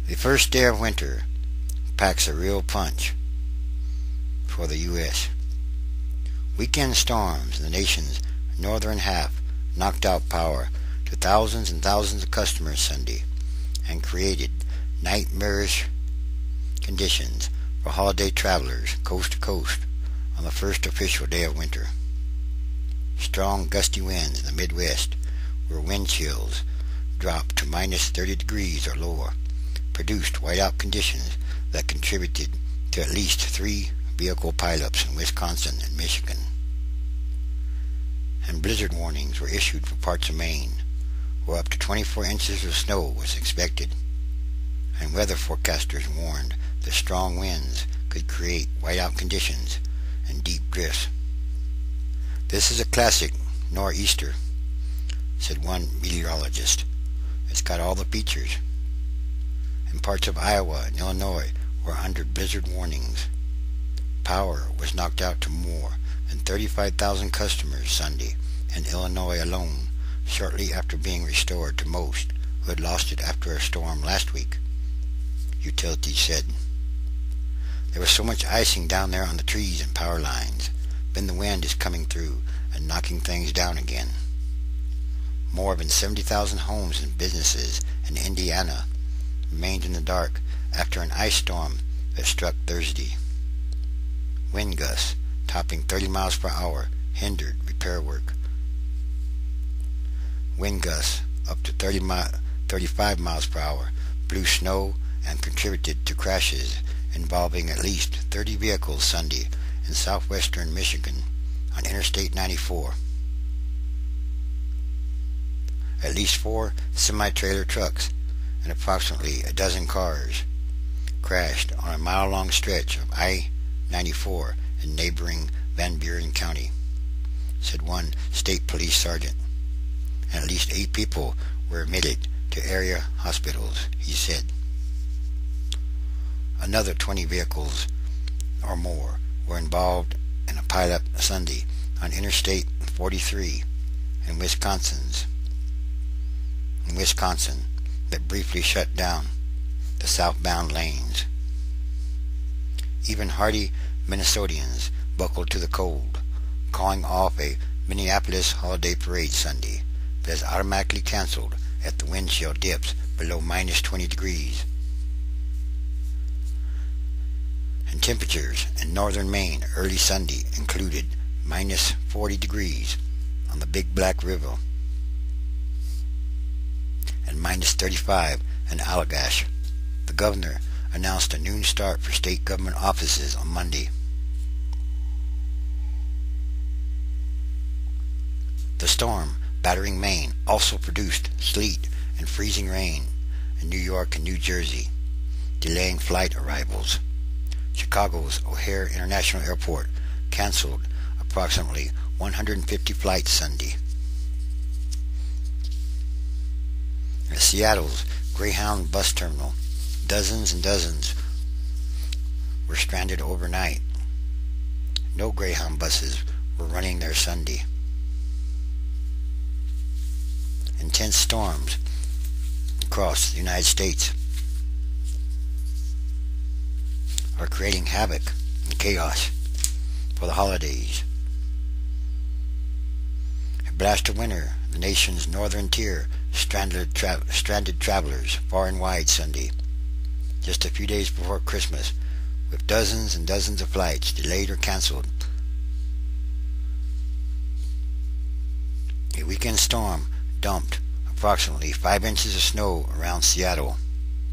The first day of winter packs a real punch for the U.S. Weekend storms in the nation's northern half knocked out power to thousands and thousands of customers Sunday and created nightmarish conditions for holiday travelers coast to coast on the first official day of winter. Strong gusty winds in the Midwest, where wind chills dropped to minus 30 degrees or lower, produced whiteout conditions that contributed to at least 3 vehicle pileups in Wisconsin and Michigan. And blizzard warnings were issued for parts of Maine, where up to 24 inches of snow was expected. And weather forecasters warned that strong winds could create whiteout conditions and deep drifts. "This is a classic nor'easter," said one meteorologist. "It's got all the features." And parts of Iowa and Illinois were under blizzard warnings. Power was knocked out to more than 35,000 customers Sunday in Illinois alone, shortly after being restored to most who had lost it after a storm last week, utilities said. There was so much icing down there on the trees and power lines. Then the wind is coming through and knocking things down again. More than 70,000 homes and businesses in Indiana remained in the dark after an ice storm that struck Thursday. Wind gusts topping 30 miles per hour hindered repair work. Wind gusts up to 35 miles per hour blew snow and contributed to crashes involving at least 30 vehicles Sunday in southwestern Michigan on Interstate 94. At least 4 semi-trailer trucks and approximately a dozen cars crashed on a mile-long stretch of I-94 in neighboring Van Buren County, said one state police sergeant. And at least 8 people were admitted to area hospitals, he said. Another 20 vehicles or more were involved in a pileup Sunday on Interstate 43 in Wisconsin that briefly shut down the southbound lanes. Even hardy Minnesotans buckled to the cold, calling off a Minneapolis holiday parade Sunday that is automatically canceled if the wind chill dips below minus 20 degrees. And temperatures in northern Maine early Sunday included minus 40 degrees on the Big Black River and minus 35 in Allagash. The governor announced a noon start for state government offices on Monday. The storm battering Maine also produced sleet and freezing rain in New York and New Jersey, delaying flight arrivals. Chicago's O'Hare International Airport canceled approximately 150 flights Sunday. At Seattle's Greyhound bus terminal, dozens and dozens were stranded overnight. No Greyhound buses were running there Sunday. Intense storms across the United States are creating havoc and chaos for the holidays. A blast of winter in the nation's northern tier stranded travelers far and wide Sunday, just a few days before Christmas, with dozens and dozens of flights delayed or canceled. A weekend storm dumped approximately 5 inches of snow around Seattle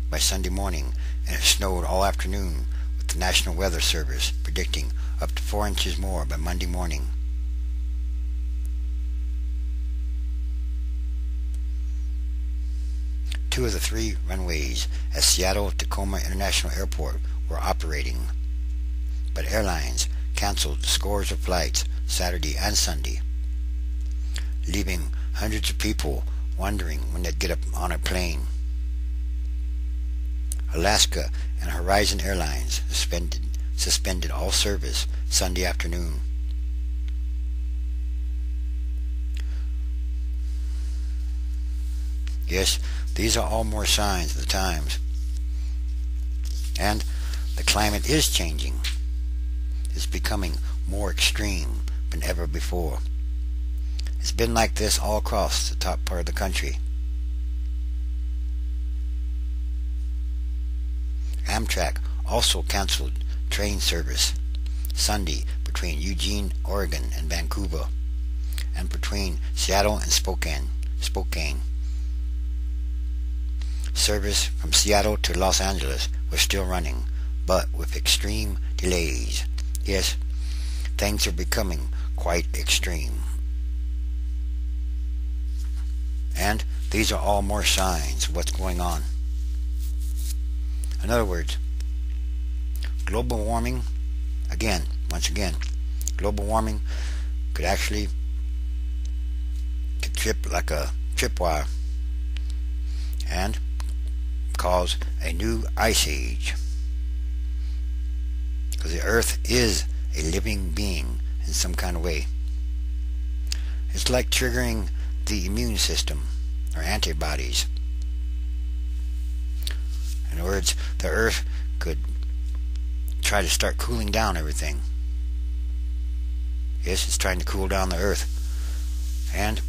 by Sunday morning, and it snowed all afternoon, with the National Weather Service predicting up to 4 inches more by Monday morning. Two of the 3 runways at Seattle-Tacoma International Airport were operating, but airlines canceled scores of flights Saturday and Sunday, leaving hundreds of people wondering when they'd get up on a plane. Alaska and Horizon Airlines suspended all service Sunday afternoon. Yes, these are all more signs of the times. And the climate is changing. It's becoming more extreme than ever before. It's been like this all across the top part of the country. Amtrak also canceled train service Sunday between Eugene, Oregon and Vancouver, and between Seattle and Spokane. Service from Seattle to Los Angeles was still running, but with extreme delays. Yes, things are becoming quite extreme. And these are all more signs of what's going on. In other words, global warming, once again, global warming could trip like a tripwire and cause a new ice age. Because the earth is a living being in some kind of way. It's like triggering the immune system or antibodies. In other words, the earth could try to start cooling down everything. Yes, it's trying to cool down the earth. And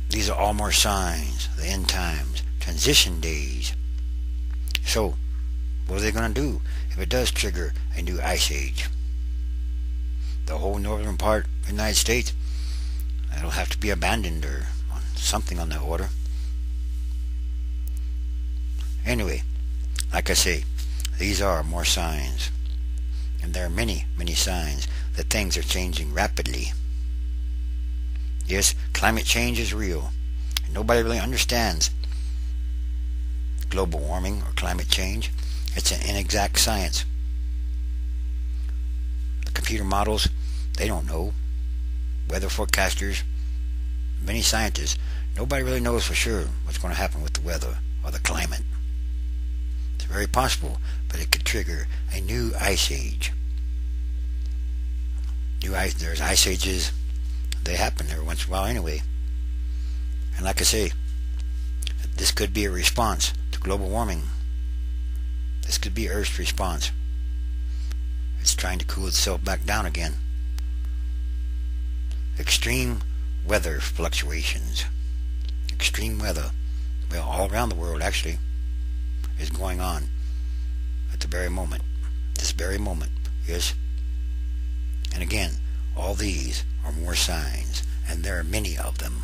these are all more signs, the end times, transition days. So, what are they going to do if it does trigger a new ice age? The whole northern part of the United States, it'll have to be abandoned or something on that order. Anyway, like I say, these are more signs. And there are many, many signs that things are changing rapidly. Yes, climate change is real. And nobody really understands global warming or climate change. It's an inexact science. The computer models, they don't know. Weather forecasters, many scientists, nobody really knows for sure what's going to happen with the weather or the climate. It's very possible, but it could trigger a new ice age. There's ice ages. They happen every once in a while anyway. And like I say, this could be a response to global warming. This could be Earth's response. It's trying to cool itself back down again. Extreme weather fluctuations. Extreme weather, well, all around the world actually, is going on at the very moment. This very moment, yes. And again, all these are more signs, and there are many of them.